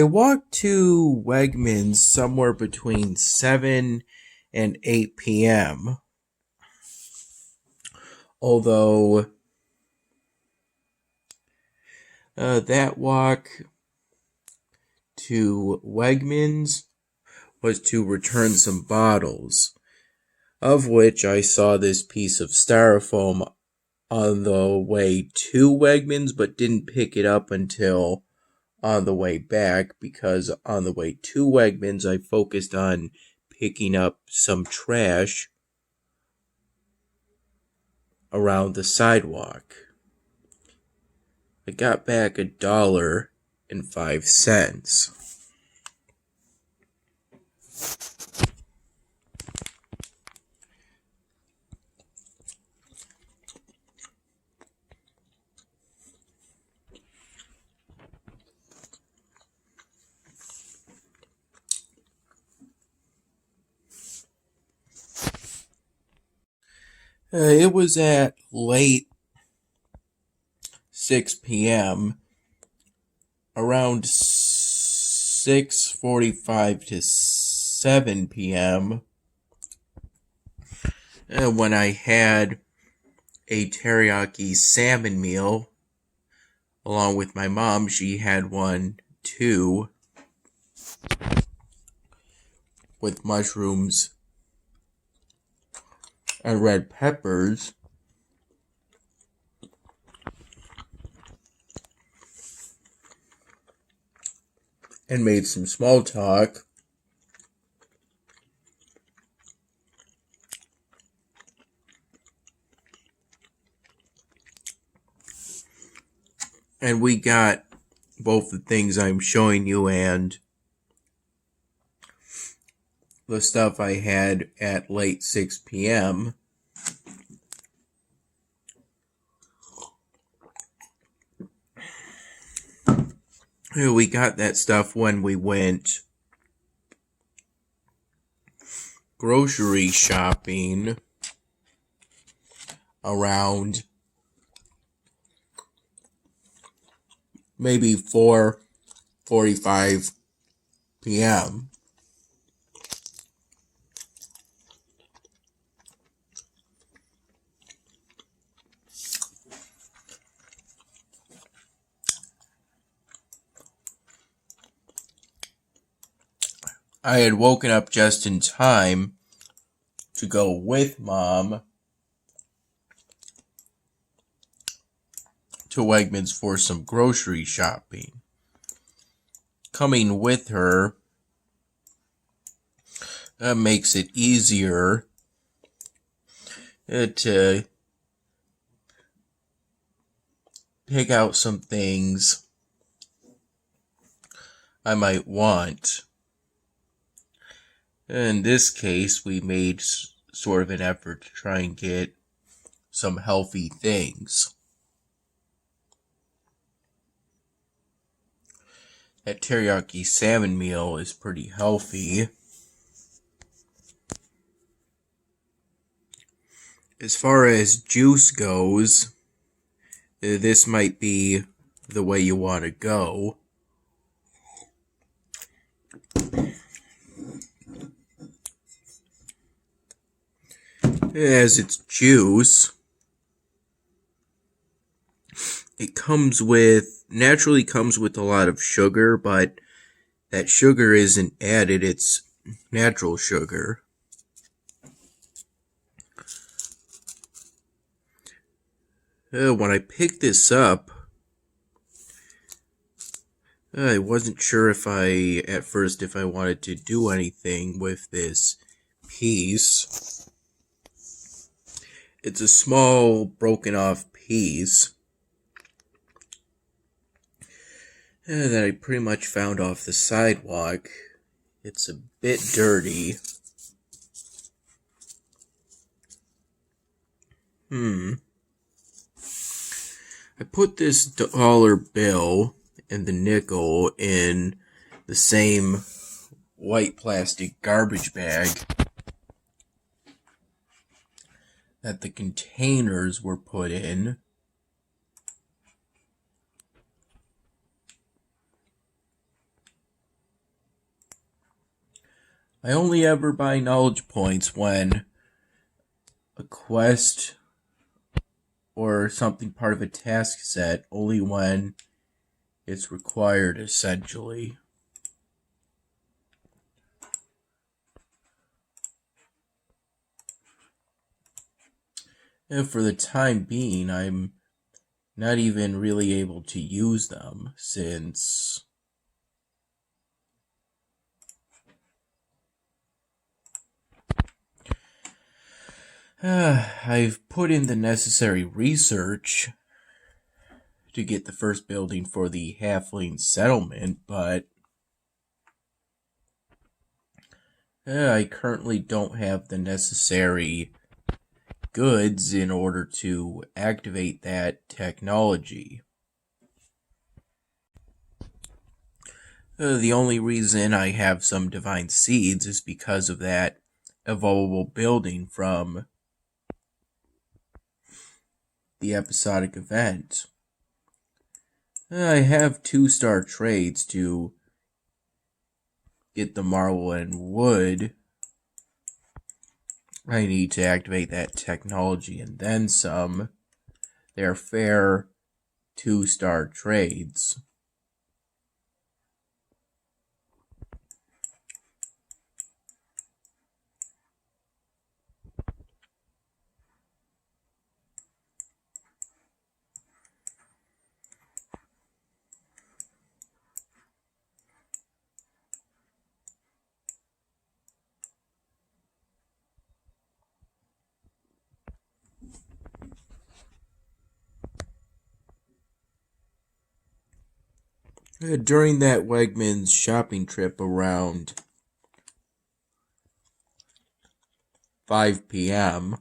I walked to Wegmans somewhere between 7 and 8 p.m. Although that walk to Wegmans was to return some bottles, of which I saw this piece of styrofoam on the way to Wegmans, but didn't pick it up until on the way back, because on the way to Wegmans I focused on picking up some trash around the sidewalk. I got back $1.05. It was at late 6 p.m., around 6:45 to 7 p.m., when I had a teriyaki salmon meal along with my mom. She had one too, with mushrooms and red peppers. And made some small talk. And we got both the things I'm showing you and the stuff I had at late 6 p.m. We got that stuff when we went grocery shopping around maybe 4:45 p.m. I had woken up just in time to go with Mom to Wegmans for some grocery shopping. Coming with her makes it easier to pick out some things I might want. In this case, we made sort of an effort to try and get some healthy things. That teriyaki salmon meal is pretty healthy. As far as juice goes, this might be the way you want to go. As it's juice, it naturally comes with a lot of sugar, but that sugar isn't added, it's natural sugar. When I picked this up, I wasn't sure at first if I wanted to do anything with this piece. It's a small, broken off piece that I pretty much found off the sidewalk. It's a bit dirty. I put this dollar bill and the nickel in the same white plastic garbage bag that the containers were put in. I only ever buy knowledge points when a quest or something part of a task set, only when it's required, essentially. And for the time being, I'm not even really able to use them since I've put in the necessary research to get the first building for the halfling settlement, but I currently don't have the necessary goods in order to activate that technology. The only reason I have some divine seeds is because of that evolvable building from the episodic event. I have 2-star trades to get the marble and wood. I need to activate that technology and then some. They're fair 2-star trades. During that Wegmans shopping trip around 5 p.m.,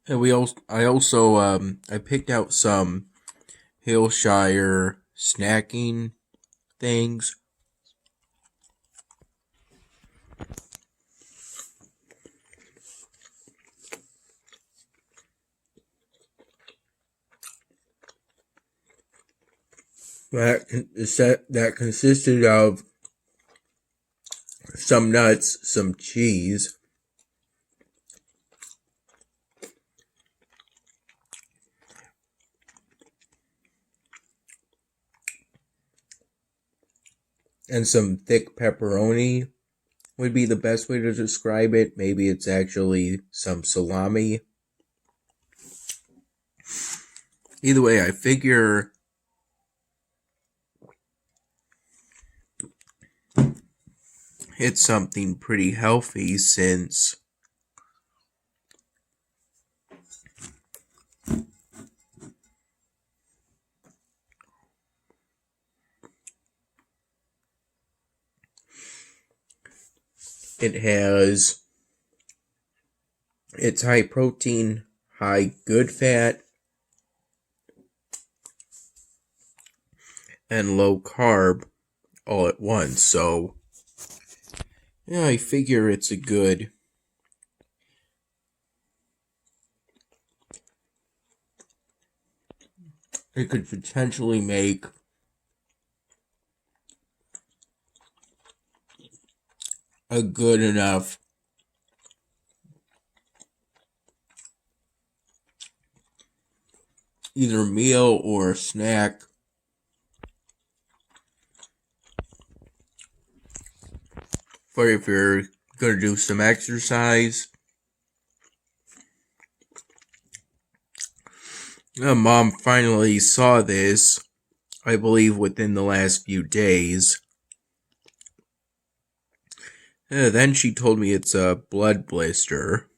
I picked out some Hillshire snacking things. That consisted of some nuts, some cheese, and some thick pepperoni would be the best way to describe it. Maybe it's actually some salami. Either way, I figure it's something pretty healthy since it's high protein, high good fat, and low carb all at once. So, yeah, I figure it's a good it could potentially make a good enough either meal or snack for if you're going to do some exercise. Mom finally saw this, I believe, within the last few days. Then she told me it's a blood blister,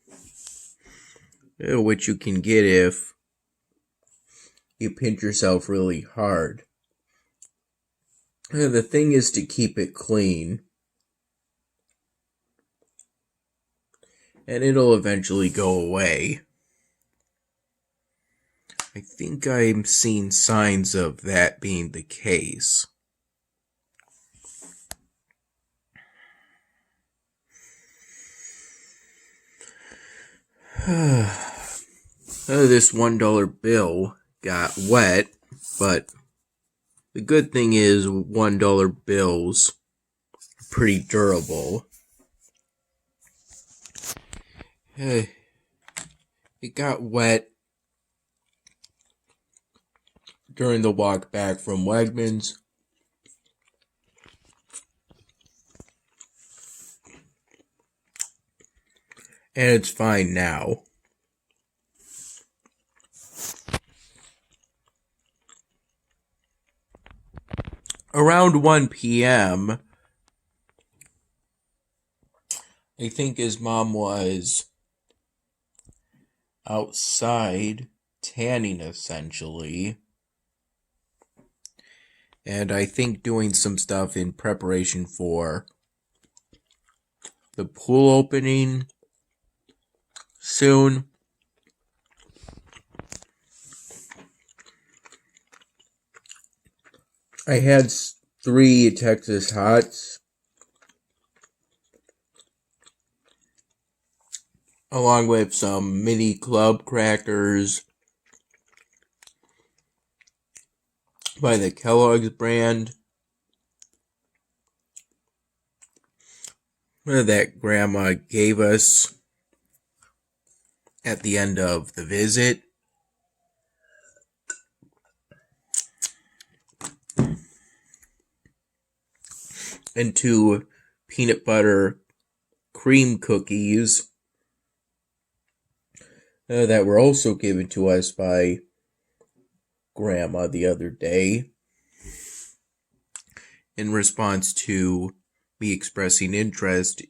which you can get if you pinch yourself really hard. The thing is to keep it clean, and it'll eventually go away. I think I'm seeing signs of that being the case. This $1 bill got wet, but the good thing is $1 bills are pretty durable. It got wet during the walk back from Wegmans. And it's fine now. Around 1 p.m., I think his mom was outside tanning essentially. And I think doing some stuff in preparation for the pool opening soon. I had 3 Texas Hots, along with some mini club crackers by the Kellogg's brand that Grandma gave us at the end of the visit. And 2 peanut butter cream cookies that were also given to us by Grandma the other day in response to me expressing interest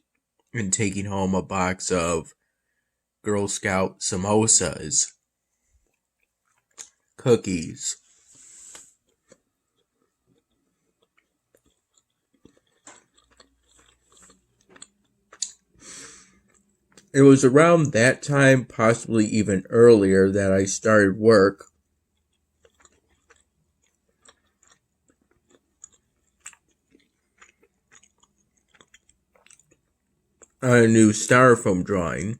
in taking home a box of Girl Scout samosas, cookies. It was around that time, possibly even earlier, that I started work on a new styrofoam drawing.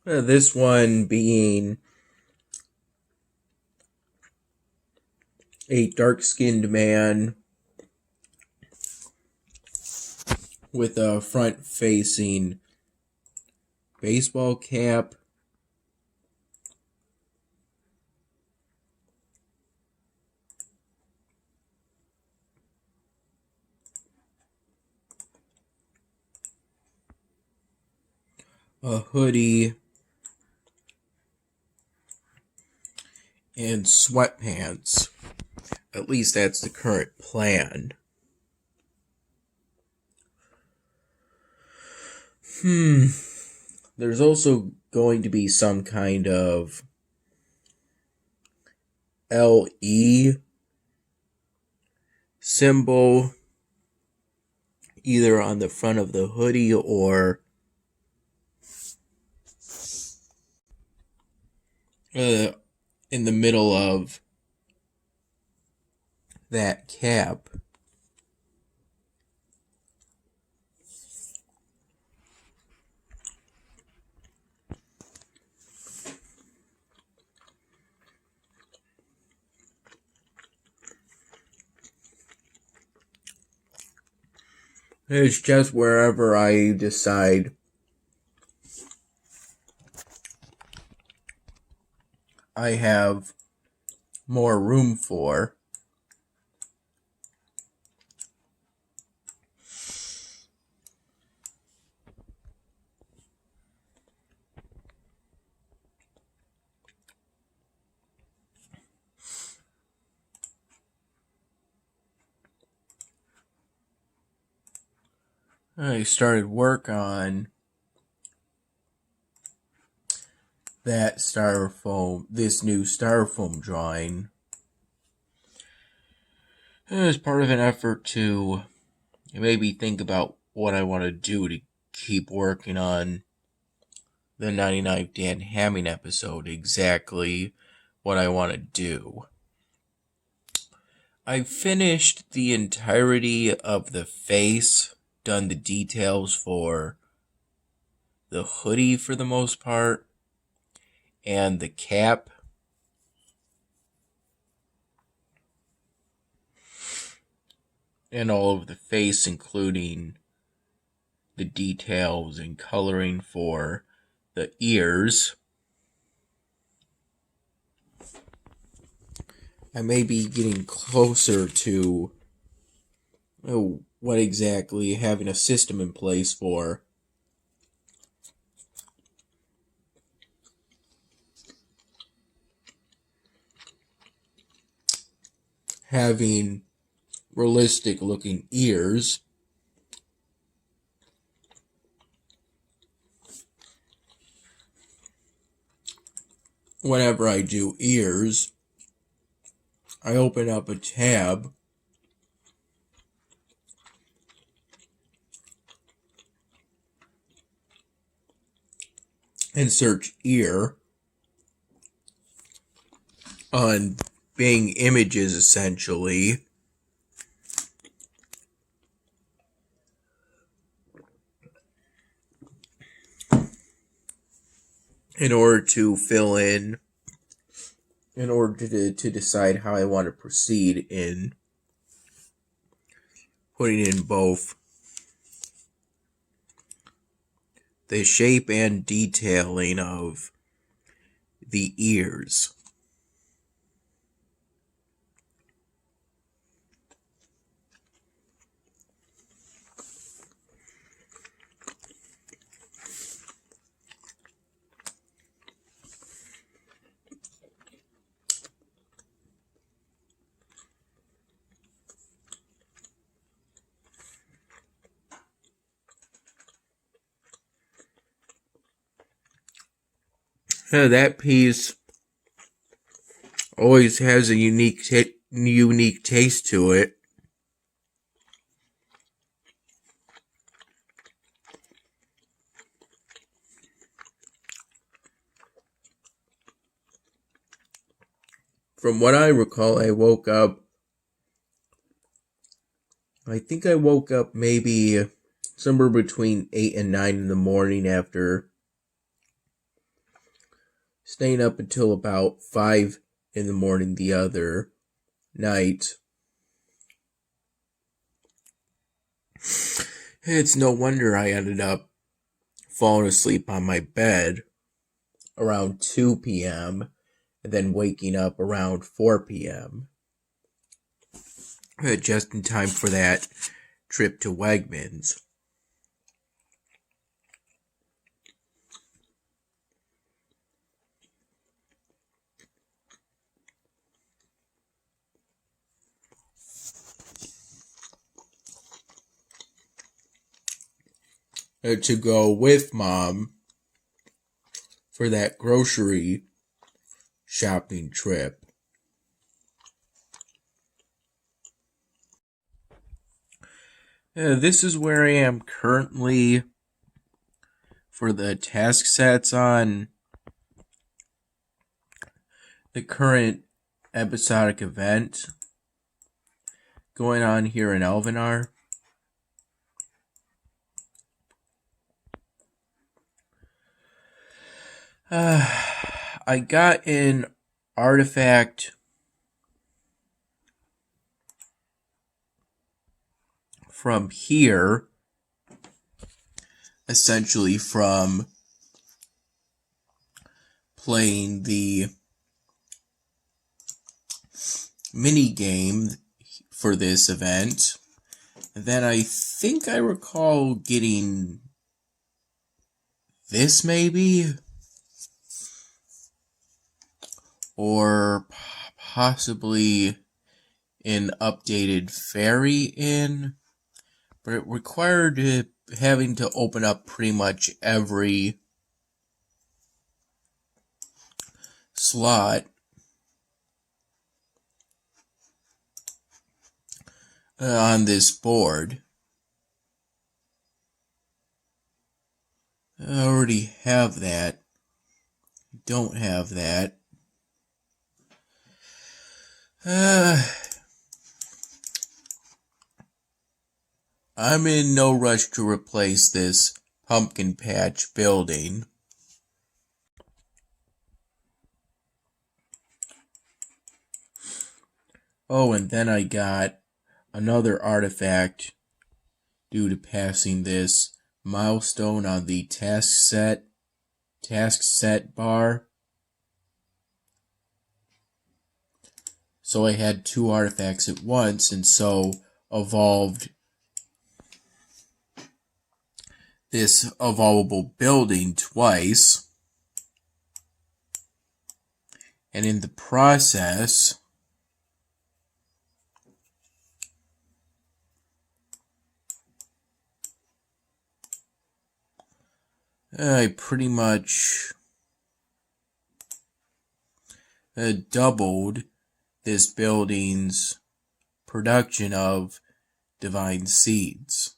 This one being a dark-skinned man with a front-facing baseball cap, a hoodie, and sweatpants. At least that's the current plan. There's also going to be some kind of LE symbol either on the front of the hoodie or in the middle of that cap. It's just wherever I decide I have more room for. I started work on this new styrofoam drawing as part of an effort to maybe think about what I want to do to keep working on the 99th Dan Hamming episode, exactly what I want to do. I finished the entirety of the face, done the details for the hoodie for the most part, and the cap. And all of the face, including the details and coloring for the ears. I may be getting closer to what exactly having a system in place for. Having realistic looking ears. Whenever I do ears, I open up a tab and search ear on Bing Images, essentially. In order to decide how I want to proceed in putting in both the shape and detailing of the ears. That piece always has a unique taste to it. From what I recall, I think I woke up maybe somewhere between 8 and 9 in the morning after staying up until about 5 in the morning the other night. It's no wonder I ended up falling asleep on my bed around 2 p.m. and then waking up around 4 p.m. Just in time for that trip to Wegmans. To go with Mom for that grocery shopping trip. This is where I am currently for the task sets on the current episodic event going on here in Elvenar. I got an artifact from here, essentially from playing the mini game for this event. And then I think I recall getting this maybe, or possibly an updated fairy in, but it required having to open up pretty much every slot on this board. I already have that. Don't have that. I'm in no rush to replace this pumpkin patch building. Oh, and then I got another artifact due to passing this milestone on the task set bar. So I had two artifacts at once, and so evolved this evolvable building twice. And in the process, I pretty much doubled this building's production of divine seeds.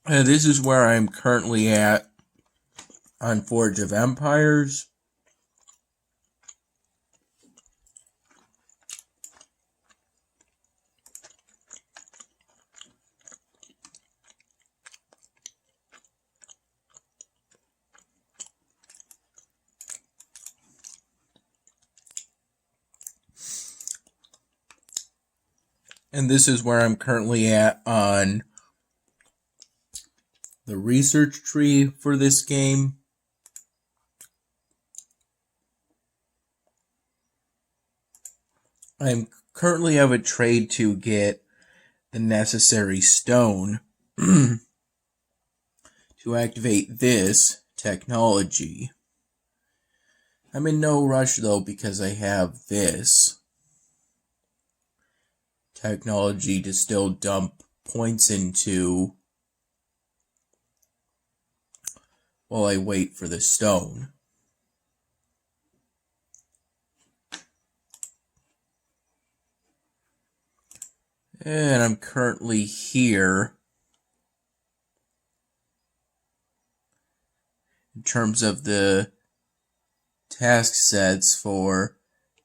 This is where I'm currently at on Forge of Empires. And this is where I'm currently at on the research tree for this game. I currently have a trade to get the necessary stone to activate this technology. I'm in no rush though because I have this technology to still dump points into while I wait for the stone. And I'm currently here in terms of the task sets for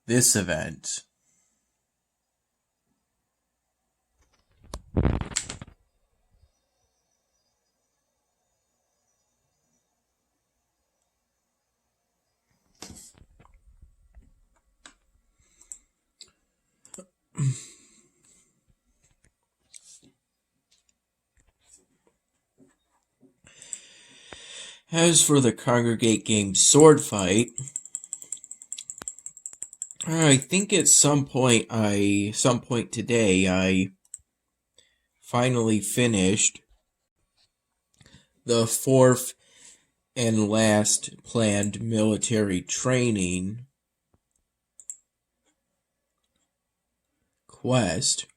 this event. As for the Congregate Games sword fight, I think at some point today, I finally finished the fourth and last planned military training quest.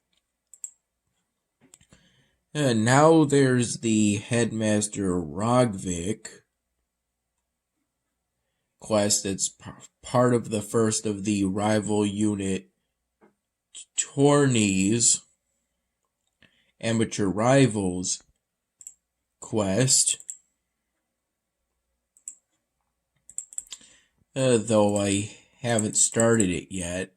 And now there's the Headmaster Rogvik quest that's part of the first of the rival unit tourneys amateur rivals quest, though I haven't started it yet.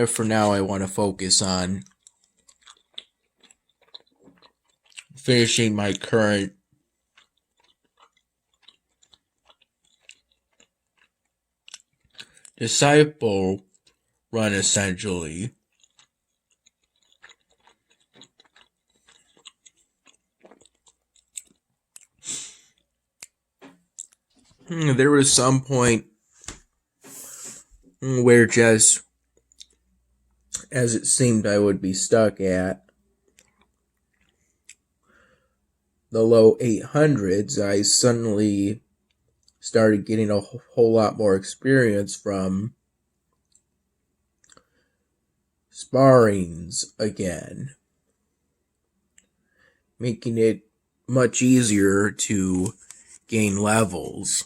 For now I want to focus on finishing my current disciple run, essentially. There was some point where just as it seemed I would be stuck at the low 800s, I suddenly started getting a whole lot more experience from sparrings again, making it much easier to gain levels.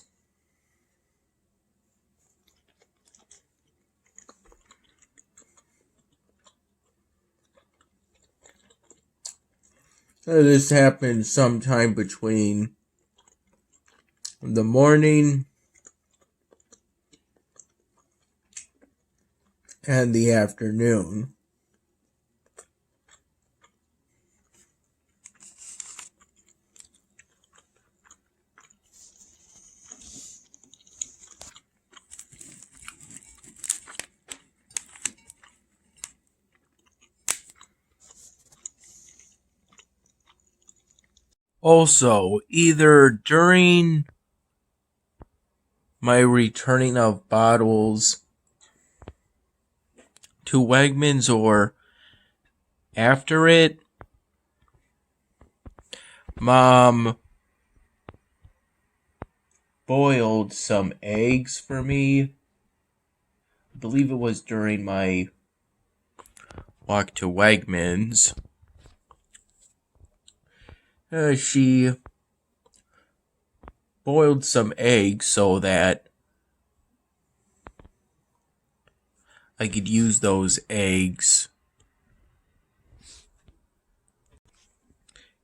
This happened sometime between the morning and the afternoon. Also, either during my returning of bottles to Wegmans or after it, Mom boiled some eggs for me. I believe it was during my walk to Wegmans. She boiled some eggs so that I could use those eggs.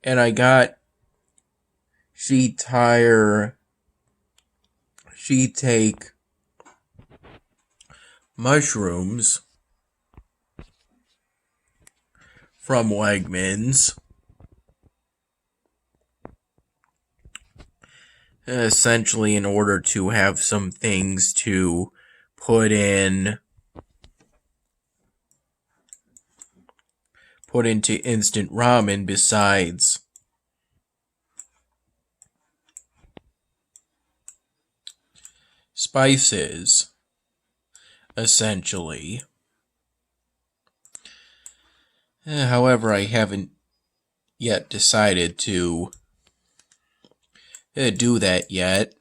And I got she'd take mushrooms from Wegmans, essentially in order to have some things to put into instant ramen besides spices, essentially. However, I haven't yet decided to do that yet.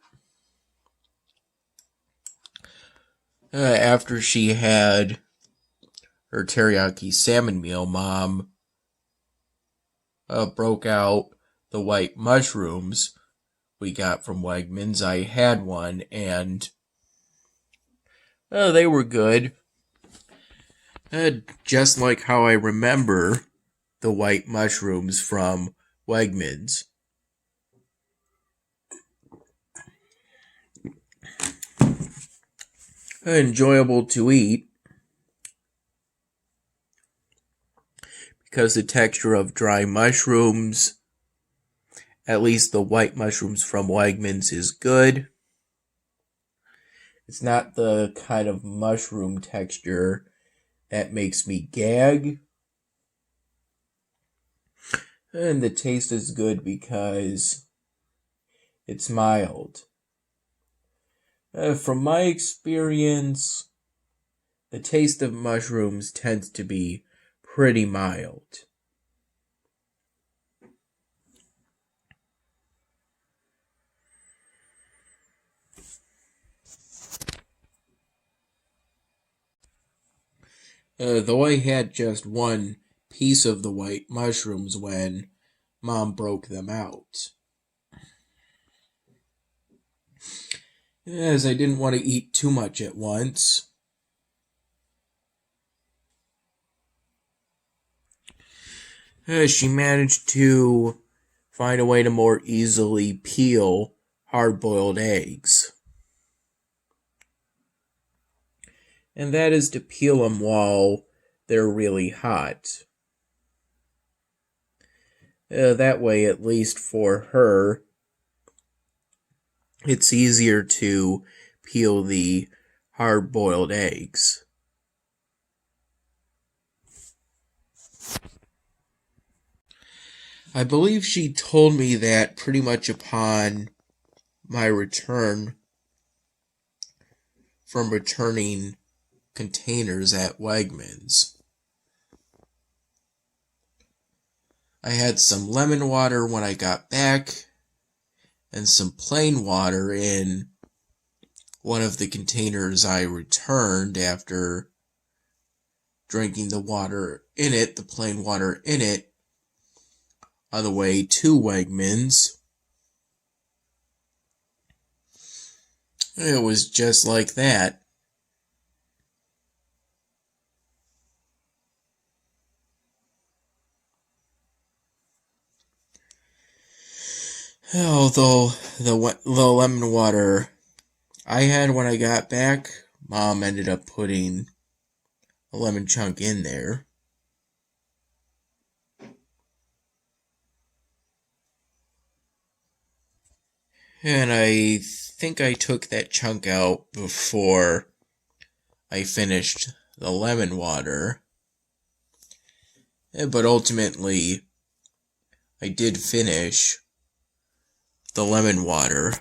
After she had her teriyaki salmon meal, Mom broke out the white mushrooms we got from Wegmans. I had one, and they were good. Just like how I remember the white mushrooms from Wegmans. Enjoyable to eat because the texture of dry mushrooms, at least the white mushrooms from Wegmans, is good. It's not the kind of mushroom texture that makes me gag. And the taste is good because it's mild. From my experience, the taste of mushrooms tends to be pretty mild. Though I had just one piece of the white mushrooms when Mom broke them out, as I didn't want to eat too much at once. She managed to find a way to more easily peel hard-boiled eggs. And that is to peel them while they're really hot. That way, at least for her, it's easier to peel the hard-boiled eggs. I believe she told me that pretty much upon my return from returning containers at Wegmans. I had some lemon water when I got back, and some plain water in one of the containers I returned after drinking the water in it, the plain water in it, on the way to Wegmans. It was just like that. Although the lemon water I had when I got back, Mom ended up putting a lemon chunk in there. And I think I took that chunk out before I finished the lemon water. But ultimately, I did finish the lemon water.